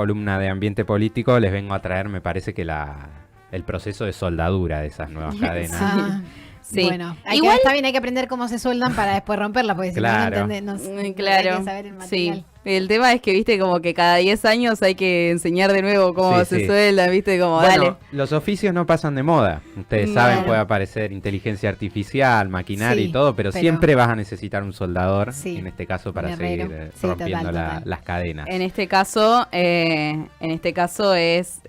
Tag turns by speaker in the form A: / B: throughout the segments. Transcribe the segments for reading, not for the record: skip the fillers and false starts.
A: columna de ambiente político les vengo a traer, me parece que el proceso de soldadura de esas nuevas cadenas.
B: Sí.
C: Bueno,
B: Igual
C: está bien, hay que aprender cómo se sueldan para después romperla, porque si
A: Claro.
C: no entendés,
B: claro.
C: hay que saber el material.
B: Sí. El tema es que, viste, como que cada 10 años hay que enseñar de nuevo cómo
A: Sí,
B: se
A: sí.
B: suelda, viste, como
A: Bueno,
B: dale.
A: los oficios no pasan de moda. Ustedes
B: Claro.
A: saben, puede aparecer inteligencia artificial, maquinaria
C: Sí,
A: y todo, pero siempre vas a necesitar un soldador,
C: Sí,
A: en este caso,
C: un
A: para
C: herrero.
A: seguir
C: Sí,
A: rompiendo
C: total.
A: las cadenas.
B: En este caso es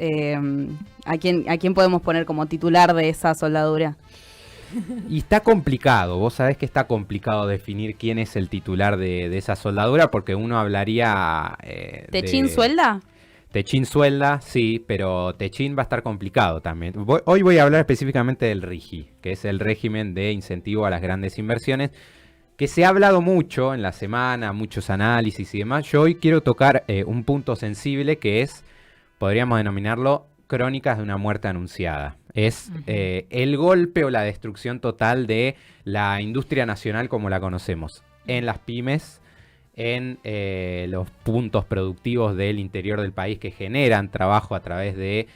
B: ¿a quién podemos poner como titular de esa soldadura?
A: Y está complicado, vos sabés que está complicado definir quién es el titular de esa soldadura, porque uno hablaría...
B: ¿Techín suelda?
A: Techín suelda, sí, pero Techín va a estar complicado también. Hoy voy a hablar específicamente del RIGI, que es el régimen de incentivo a las grandes inversiones, que se ha hablado mucho en la semana, muchos análisis y demás. Yo hoy quiero tocar un punto sensible que es, podríamos denominarlo, crónicas de una muerte anunciada. Es el golpe o la destrucción total de la industria nacional como la conocemos, en las pymes, en los puntos productivos del interior del país que generan trabajo a través de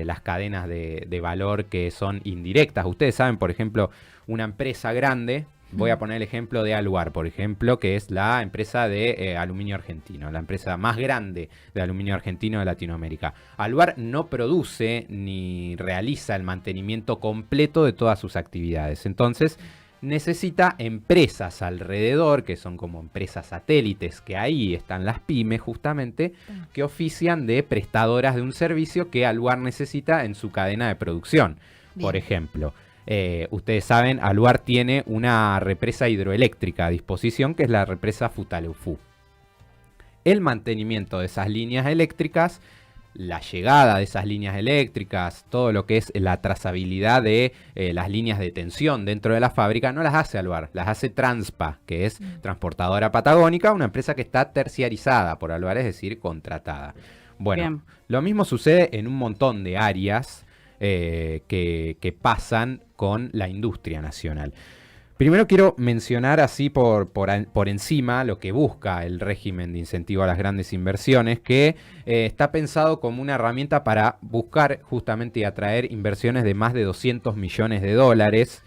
A: las cadenas de valor que son indirectas. Ustedes saben, por ejemplo, una empresa grande, voy a poner el ejemplo de Aluar, por ejemplo, que es la empresa de aluminio argentino, la empresa más grande de aluminio argentino de Latinoamérica. Aluar no produce ni realiza el mantenimiento completo de todas sus actividades. Entonces, necesita empresas alrededor, que son como empresas satélites, que ahí están las pymes justamente, que ofician de prestadoras de un servicio que Aluar necesita en su cadena de producción.
C: Bien.
A: Por ejemplo, ustedes saben, Aluar tiene una represa hidroeléctrica a disposición, que es la represa Futaleufú. El mantenimiento de esas líneas eléctricas, la llegada de esas líneas eléctricas, todo lo que es la trazabilidad de las líneas de tensión dentro de la fábrica, no las hace Aluar, las hace Transpa, que es Transportadora Patagónica, una empresa que está terciarizada por Aluar, es decir, contratada. Bueno,
B: Bien.
A: lo mismo sucede en un montón de áreas que pasan con la industria nacional. Primero quiero mencionar así por encima lo que busca el régimen de incentivo a las grandes inversiones, que está pensado como una herramienta para buscar justamente y atraer inversiones de más de 200 millones de dólares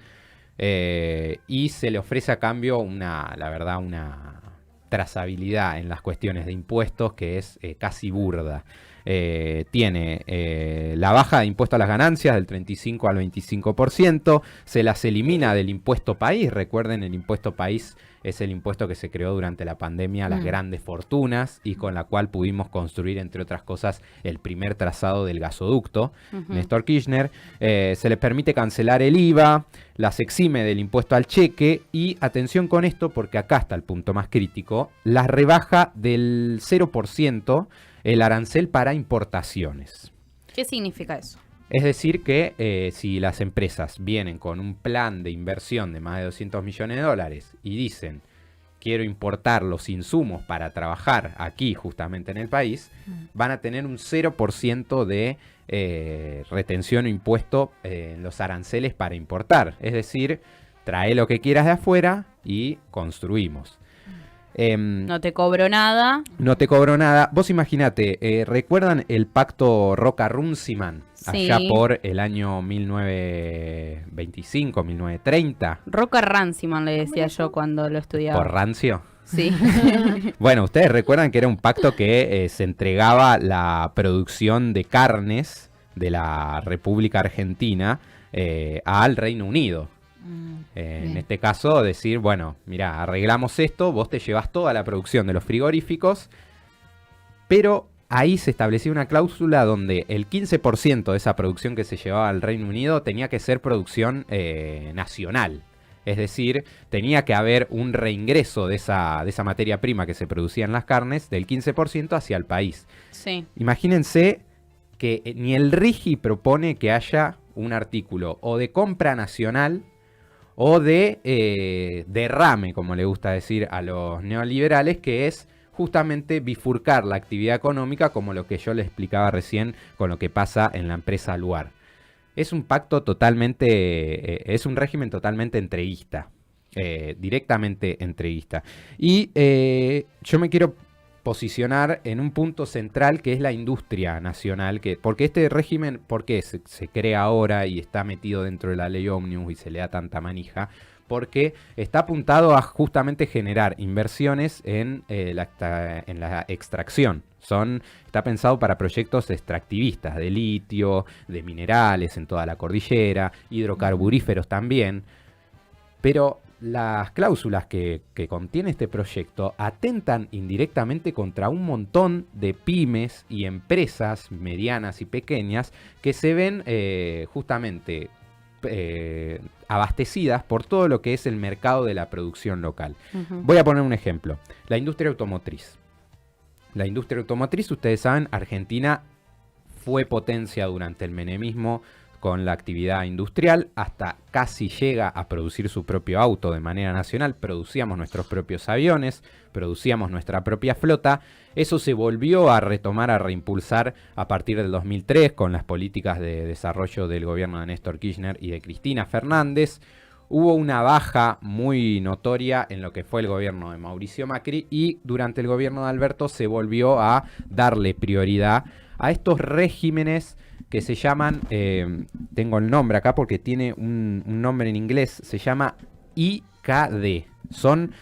A: y se le ofrece a cambio la verdad, una trazabilidad en las cuestiones de impuestos que es casi burda. Tiene la baja de impuesto a las ganancias del 35 al 25%, se las elimina del impuesto país. Recuerden, el impuesto país es el impuesto que se creó durante la pandemia a las grandes fortunas y con la cual pudimos construir, entre otras cosas, el primer trazado del gasoducto, Néstor Kirchner. Se les permite cancelar el IVA, las exime del impuesto al cheque y, atención con esto, porque acá está el punto más crítico, las rebaja del 0% el arancel para importaciones.
B: ¿Qué significa eso?
A: Es decir que si las empresas vienen con un plan de inversión de más de 200 millones de dólares y dicen, quiero importar los insumos para trabajar aquí justamente en el país, van a tener un 0% de retención o impuesto en los aranceles para importar. Es decir, trae lo que quieras de afuera y construimos.
B: No te cobro nada.
A: No te cobro nada. Vos imaginate, ¿recuerdan el pacto Roca-Runciman?
B: Sí.
A: Allá por el año 1925, 1930.
B: Roca Ranciman le decía yo cuando lo estudiaba.
A: ¿Por rancio?
B: Sí.
A: Bueno, ustedes recuerdan que era un pacto que se entregaba la producción de carnes de la República Argentina al Reino Unido. En este caso, decir, bueno, mira, arreglamos esto, vos te llevas toda la producción de los frigoríficos, pero ahí se establecía una cláusula donde el 15% de esa producción que se llevaba al Reino Unido tenía que ser producción nacional. Es decir, tenía que haber un reingreso de esa materia prima que se producía en las carnes del 15% hacia el país.
B: Sí.
A: Imagínense que ni el RIGI propone que haya un artículo o de compra nacional o de derrame, como le gusta decir a los neoliberales, que es justamente bifurcar la actividad económica, como lo que yo les explicaba recién con lo que pasa en la empresa Aluar. Es un pacto totalmente, es un régimen totalmente entreguista, directamente entreguista. Y yo me quiero posicionar en un punto central que es la industria nacional, porque este régimen, ¿por qué se crea ahora y está metido dentro de la ley Ómnibus y se le da tanta manija? Porque está apuntado a justamente generar inversiones en la extracción. Está pensado para proyectos extractivistas de litio, de minerales en toda la cordillera, hidrocarburíferos también, pero las cláusulas que contiene este proyecto atentan indirectamente contra un montón de pymes y empresas medianas y pequeñas que se ven justamente abastecidas por todo lo que es el mercado de la producción local. Voy a poner un ejemplo. La industria automotriz. La industria automotriz, ustedes saben, Argentina fue potencia durante el menemismo con la actividad industrial, hasta casi llega a producir su propio auto de manera nacional. Producíamos nuestros propios aviones, producíamos nuestra propia flota. Eso se volvió a retomar, a reimpulsar a partir del 2003 con las políticas de desarrollo del gobierno de Néstor Kirchner y de Cristina Fernández. Hubo una baja muy notoria en lo que fue el gobierno de Mauricio Macri, y durante el gobierno de Alberto se volvió a darle prioridad a estos regímenes que se llaman, tengo el nombre acá porque tiene un nombre en inglés, se llama IKD. Son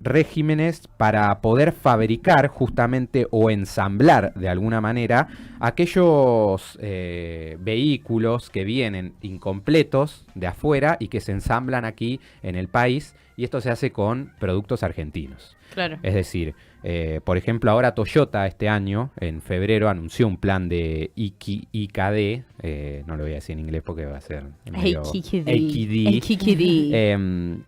A: regímenes para poder fabricar justamente o ensamblar de alguna manera aquellos vehículos que vienen incompletos de afuera y que se ensamblan aquí en el país, y esto se hace con productos argentinos.
B: Claro.
A: Es decir, por ejemplo, ahora Toyota este año, en febrero, anunció un plan de IKD, no lo voy a decir en inglés porque va a ser medio
B: IKD,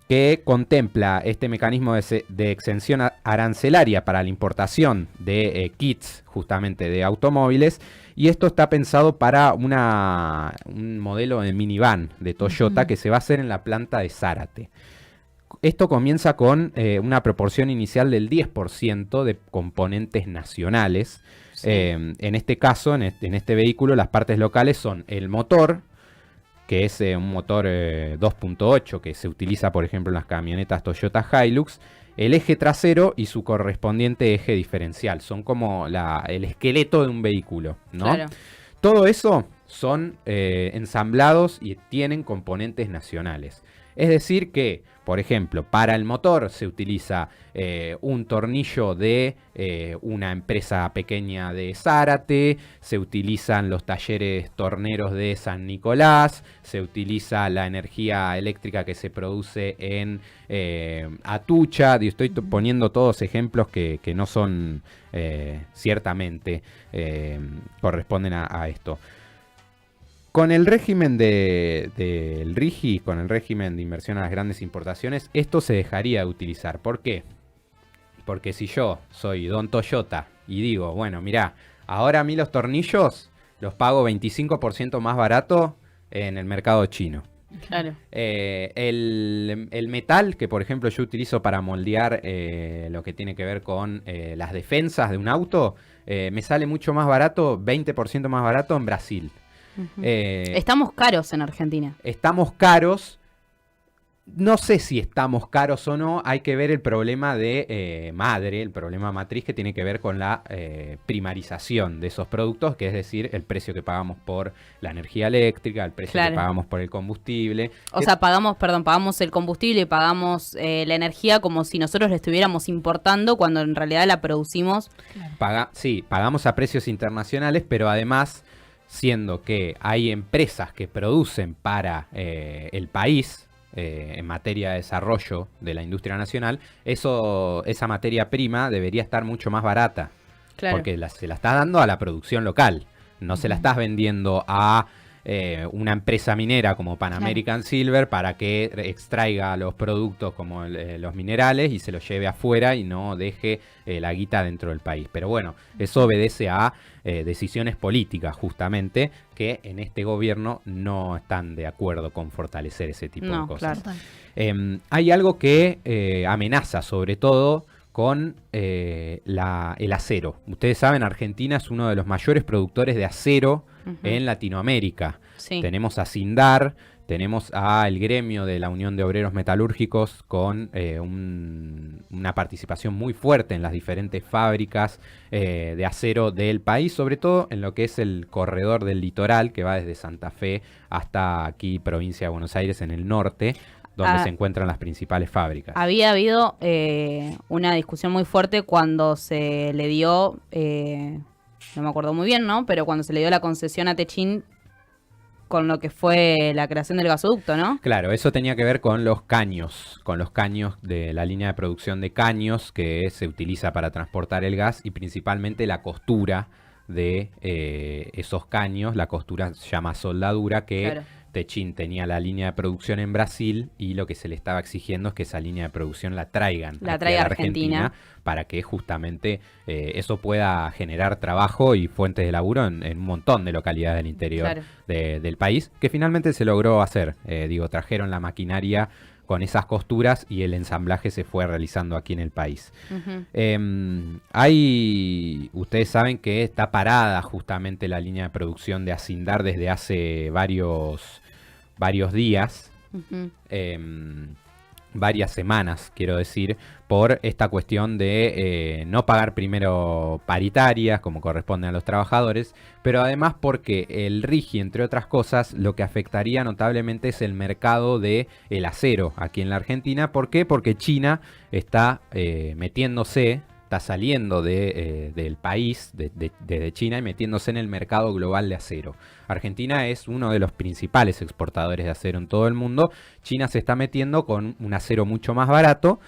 A: que contempla este mecanismo de exención arancelaria para la importación de kits justamente de automóviles, y esto está pensado para un modelo de minivan de Toyota que se va a hacer en la planta de Zárate. Esto comienza con una proporción inicial del 10% de componentes nacionales. Sí. En este caso, en este vehículo, las partes locales son el motor, que es un motor 2.8 que se utiliza, por ejemplo, en las camionetas Toyota Hilux, el eje trasero y su correspondiente eje diferencial. Son como el esqueleto de un vehículo, ¿no? Claro. Todo eso son ensamblados y tienen componentes nacionales. Es decir que, por ejemplo, para el motor se utiliza un tornillo de una empresa pequeña de Zárate, se utilizan los talleres torneros de San Nicolás, se utiliza la energía eléctrica que se produce en Atucha. Estoy poniendo todos ejemplos que no son ciertamente corresponden a esto. Con el régimen del RIGI, con el régimen de inversión a las grandes importaciones, esto se dejaría de utilizar. ¿Por qué? Porque si yo soy Don Toyota y digo, bueno, mirá, ahora a mí los tornillos los pago 25% más barato en el mercado chino.
B: Claro.
A: El metal que, por ejemplo, yo utilizo para moldear lo que tiene que ver con las defensas de un auto, me sale mucho más barato, 20% más barato en Brasil.
B: Estamos caros en Argentina.
A: Estamos caros. No sé si estamos caros o no. Hay que ver el problema de el problema matriz, que tiene que ver con la primarización de esos productos, que es decir, el precio que pagamos por la energía eléctrica, el precio que pagamos por el combustible.
B: O sea, pagamos el combustible y pagamos la energía como si nosotros la estuviéramos importando cuando en realidad la producimos.
A: Sí, pagamos a precios internacionales, pero además, siendo que hay empresas que producen para el país en materia de desarrollo de la industria nacional, esa materia prima debería estar mucho más barata. Claro. Porque se la estás dando a la producción local, no se la estás vendiendo a una empresa minera como Pan American Silver para que extraiga los productos como los minerales y se los lleve afuera y no deje la guita dentro del país. Pero bueno, eso obedece a decisiones políticas justamente, que en este gobierno no están de acuerdo con fortalecer ese tipo de cosas. Claro. Hay algo que amenaza sobre todo con el acero. Ustedes saben, Argentina es uno de los mayores productores de acero en Latinoamérica. Sí. Tenemos a Sindar, tenemos al gremio de la Unión de Obreros Metalúrgicos con una participación muy fuerte en las diferentes fábricas de acero del país, sobre todo en lo que es el corredor del litoral, que va desde Santa Fe hasta aquí, provincia de Buenos Aires, en el norte, donde se encuentran las principales fábricas.
B: Había habido una discusión muy fuerte cuando se le dio, no me acuerdo muy bien, ¿no? Pero cuando se le dio la concesión a Techin con lo que fue la creación del gasoducto, ¿no?
A: Claro, eso tenía que ver con los caños de la línea de producción de caños que se utiliza para transportar el gas y principalmente la costura de esos caños. La costura se llama soldadura, que
B: Claro.
A: Techin tenía la línea de producción en Brasil y lo que se le estaba exigiendo es que esa línea de producción la traigan
B: La
A: aquí
B: traiga
A: a
B: Argentina
A: para que justamente eso pueda generar trabajo y fuentes de laburo en un montón de localidades del interior
B: Claro.
A: del país, que finalmente se logró hacer. Trajeron la maquinaria con esas costuras y el ensamblaje se fue realizando aquí en el país.
B: Ujú.
A: Ustedes saben que está parada justamente la línea de producción de Acindar desde hace varios días,
B: Ujú.
A: varias semanas, quiero decir, por esta cuestión de no pagar primero paritarias como corresponde a los trabajadores, pero además porque el RIGI, entre otras cosas, lo que afectaría notablemente es el mercado del acero aquí en la Argentina. ¿Por qué? Porque China está está saliendo del país, desde China, y metiéndose en el mercado global de acero. Argentina es uno de los principales exportadores de acero en todo el mundo. China se está metiendo con un acero mucho más barato,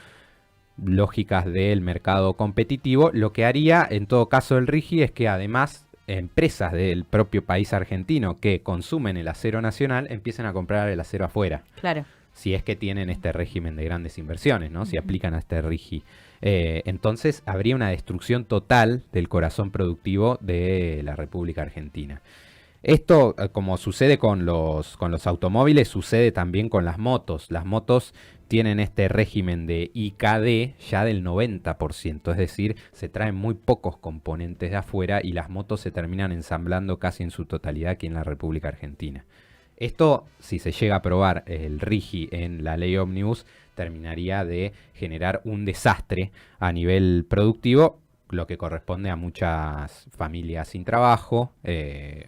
A: lógicas del mercado competitivo. Lo que haría en todo caso el RIGI es que además empresas del propio país argentino que consumen el acero nacional empiecen a comprar el acero afuera.
B: Claro.
A: Si es que tienen este régimen de grandes inversiones, ¿no? Si aplican a este RIGI. Entonces habría una destrucción total del corazón productivo de la República Argentina. Esto, como sucede con los automóviles, sucede también con las motos. Las motos tienen este régimen de IKD ya del 90%, es decir, se traen muy pocos componentes de afuera y las motos se terminan ensamblando casi en su totalidad aquí en la República Argentina. Esto, si se llega a aprobar el RIGI en la ley Ómnibus, terminaría de generar un desastre a nivel productivo, lo que corresponde a muchas familias sin trabajo,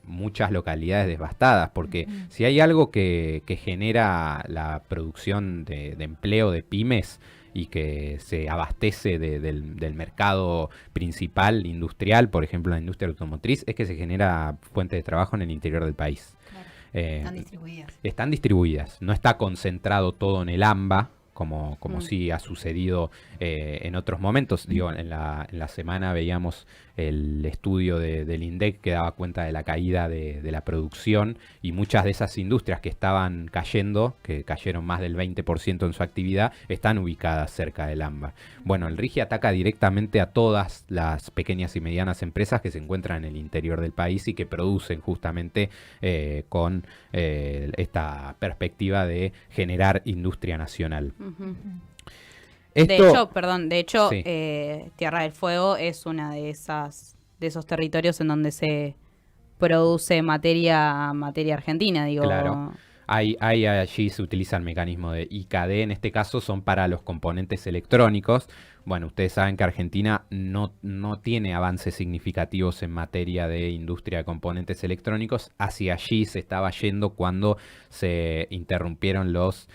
A: muchas localidades devastadas, porque si hay algo que genera la producción de empleo de pymes y que se abastece del mercado principal industrial, por ejemplo la industria automotriz, es que se genera fuente de trabajo en el interior del país.
C: Claro. Están distribuidas.
A: Están distribuidas, no está concentrado todo en el AMBA, como sí ha sucedido en otros momentos. Digo, en la semana veíamos el estudio del INDEC que daba cuenta de la caída de la producción, y muchas de esas industrias que estaban cayendo, que cayeron más del 20% en su actividad, están ubicadas cerca del AMBA. Bueno, el RIGI ataca directamente a todas las pequeñas y medianas empresas que se encuentran en el interior del país y que producen justamente con esta perspectiva de generar industria nacional.
B: Ujú.
A: Esto,
B: De hecho,
A: Sí.
B: Tierra del Fuego es una de esos territorios en donde se produce materia argentina, digo.
A: Claro. Allí se utiliza el mecanismo de IKD, en este caso son para los componentes electrónicos. Bueno, ustedes saben que Argentina no tiene avances significativos en materia de industria de componentes electrónicos. Hacia allí se estaba yendo cuando se interrumpieron los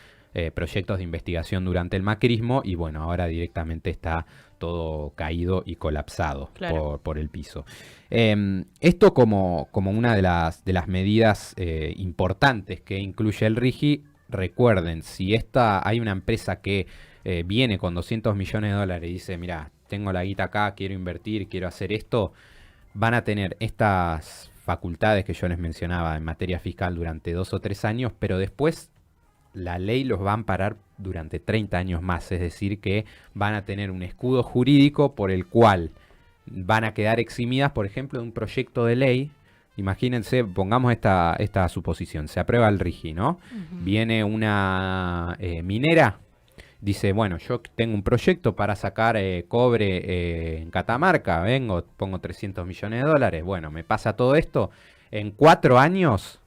A: proyectos de investigación durante el macrismo, y bueno, ahora directamente está todo caído y colapsado.
B: Claro.
A: por el piso. Esto como una de las medidas importantes que incluye el RIGI. Recuerden, si hay una empresa que viene con 200 millones de dólares y dice, mira, tengo la guita acá, quiero invertir, quiero hacer esto, van a tener estas facultades que yo les mencionaba en materia fiscal durante 2 o 3 años, pero después la ley los va a amparar durante 30 años más, es decir, que van a tener un escudo jurídico por el cual van a quedar eximidas, por ejemplo, de un proyecto de ley. Imagínense, pongamos esta suposición, se aprueba el RIGI, ¿no? Viene una minera, dice, bueno, yo tengo un proyecto para sacar cobre en Catamarca, pongo 300 millones de dólares, bueno, me pasa todo esto, en 4 años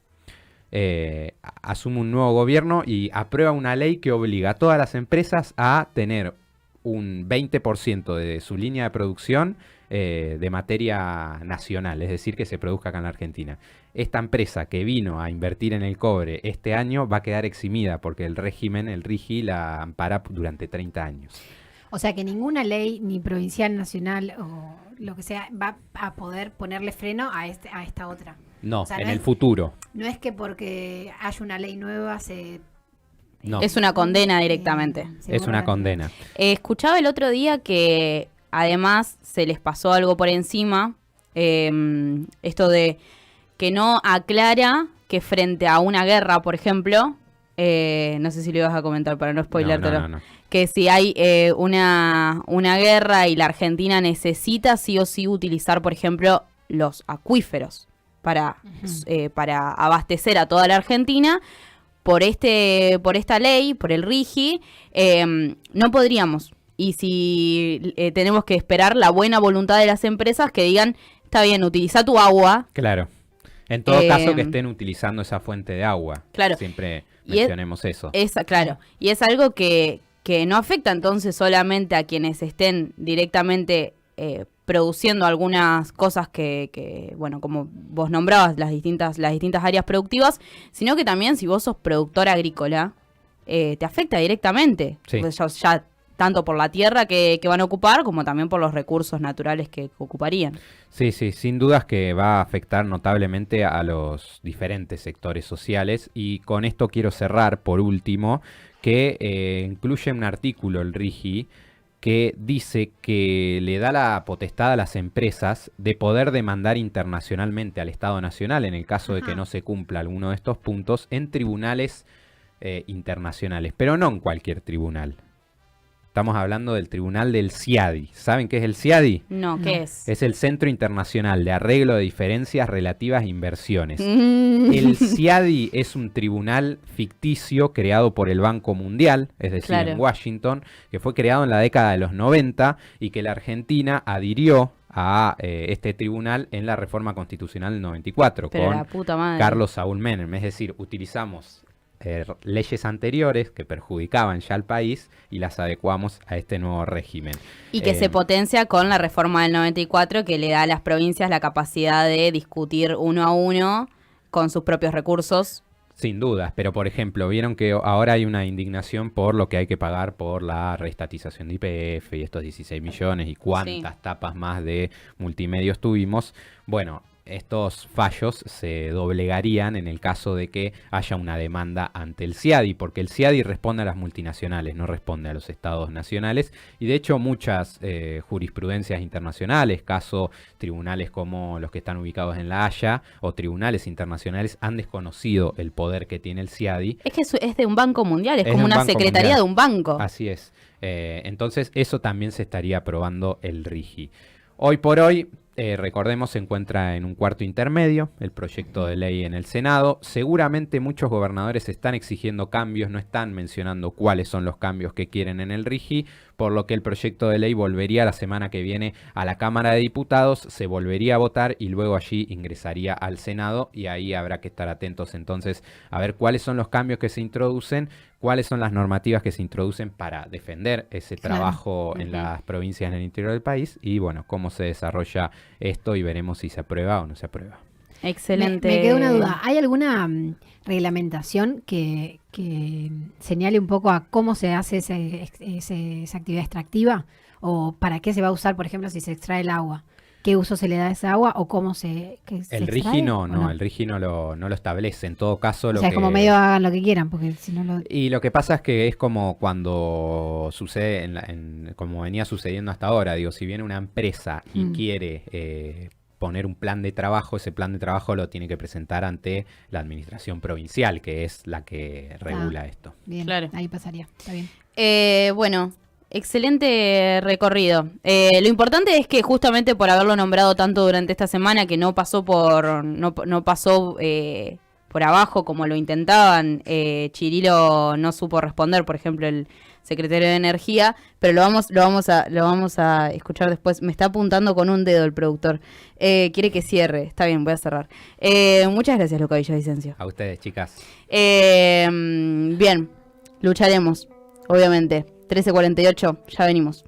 A: asume un nuevo gobierno y aprueba una ley que obliga a todas las empresas a tener un 20% de su línea de producción de materia nacional, es decir, que se produzca acá en la Argentina. Esta empresa que vino a invertir en el cobre este año va a quedar eximida porque el régimen, el RIGI, la ampara durante 30 años.
C: O sea que ninguna ley, ni provincial, nacional o lo que sea, va a poder ponerle freno a esta otra.
A: No,
C: O sea,
A: en
C: no
A: el
C: es-
A: futuro.
C: No es que porque haya una ley nueva se...
A: No,
B: Es una condena directamente.
C: se
A: es
C: borra
A: una
C: la-
A: condena.
B: Escuchaba el otro día que además se les pasó algo por encima, esto de que no aclara que frente a una guerra, por ejemplo, no sé si lo ibas a comentar para no spoilértelo,
A: No.
B: que si hay una guerra y la Argentina necesita sí o sí utilizar, por ejemplo, los acuíferos para abastecer a toda la Argentina, por esta ley, por el RIGI, no podríamos. Y si tenemos que esperar la buena voluntad de las empresas que digan, está bien, utiliza tu agua.
A: Claro. En todo caso que
B: Em,
A: estén utilizando esa fuente de agua.
B: Claro.
A: Siempre
B: Y
A: mencionemos eso.
B: Claro, y es algo que no afecta entonces solamente a quienes estén directamente produciendo algunas cosas que, bueno, como vos nombrabas, las distintas áreas productivas, sino que también si vos sos productor agrícola, te afecta directamente.
A: Sí.
B: Pues ya tanto por la tierra que van a ocupar, como también por los recursos naturales que ocuparían.
A: Sí, sin dudas que va a afectar notablemente a los diferentes sectores sociales y con esto quiero cerrar por último que incluye un artículo el RIGI que dice que le da la potestad a las empresas de poder demandar internacionalmente al Estado Nacional en el caso de que no se cumpla alguno de estos puntos en tribunales internacionales, pero no en cualquier tribunal. Estamos hablando del tribunal del CIADI. ¿Saben qué es el CIADI?
B: No, ¿qué es?
A: Es el Centro Internacional de Arreglo de Diferencias Relativas a Inversiones.
B: Mm.
A: El CIADI es un tribunal ficticio creado por el Banco Mundial, es decir,
B: Claro.
A: en Washington, que fue creado en la década de los 90 y que la Argentina adhirió a este tribunal en la reforma constitucional del 94
B: Pero
A: con
B: la puta madre.
A: Carlos Saúl Menem. Es decir, utilizamos leyes anteriores que perjudicaban ya al país y las adecuamos a este nuevo régimen.
B: Y que se potencia con la reforma del 94 que le da a las provincias la capacidad de discutir uno a uno con sus propios recursos.
A: Sin dudas, pero por ejemplo, vieron que ahora hay una indignación por lo que hay que pagar por la reestatización de YPF y estos 16 millones y cuántas tapas más de multimedios tuvimos. Bueno, estos fallos se doblegarían en el caso de que haya una demanda ante el CIADI, porque el CIADI responde a las multinacionales, no responde a los estados nacionales, y de hecho muchas jurisprudencias internacionales, caso tribunales como los que están ubicados en La Haya, o tribunales internacionales, han desconocido el poder que tiene el CIADI.
B: Es que es de un banco mundial, es
A: Es
B: como
A: un
B: una
A: banco
B: secretaría
A: mundial.
B: de un banco.
A: Así es. Entonces eso también se estaría aprobando el RIGI. Hoy por hoy, recordemos, se encuentra en un cuarto intermedio, el proyecto de ley en el Senado. Seguramente muchos gobernadores están exigiendo cambios, no están mencionando cuáles son los cambios que quieren en el RIGI, por lo que el proyecto de ley volvería la semana que viene a la Cámara de Diputados, se volvería a votar y luego allí ingresaría al Senado y ahí habrá que estar atentos entonces a ver cuáles son los cambios que se introducen, cuáles son las normativas que se introducen para defender ese trabajo en las provincias en el interior del país y bueno, cómo se desarrolla esto y veremos si se aprueba o no se aprueba.
B: Excelente.
C: Me queda una duda. ¿Hay alguna reglamentación que señale un poco a cómo se hace esa actividad extractiva? ¿O para qué se va a usar, por ejemplo, si se extrae el agua? ¿Qué uso se le da a esa agua o cómo se
A: El RIGI no, el RIGI no lo establece. En todo caso,
C: O sea, es como medio hagan lo que quieran, porque si no lo...
A: Y lo que pasa es que es como cuando sucede, como venía sucediendo hasta ahora, digo, si viene una empresa y quiere poner un plan de trabajo, ese plan de trabajo lo tiene que presentar ante la administración provincial, que es la que regula esto.
C: Bien,
B: Claro.
C: ahí pasaría, está bien.
B: Bueno, excelente recorrido. Lo importante es que justamente por haberlo nombrado tanto durante esta semana, que no pasó no pasó por abajo como lo intentaban, Chirilo no supo responder, por ejemplo, el secretario de Energía, pero lo vamos a escuchar después. Me está apuntando con un dedo el productor. Quiere que cierre. Está bien, voy a cerrar. Muchas gracias, Luca Villavicencio.
A: A ustedes, chicas.
B: Bien, lucharemos, obviamente. 13:48, ya venimos.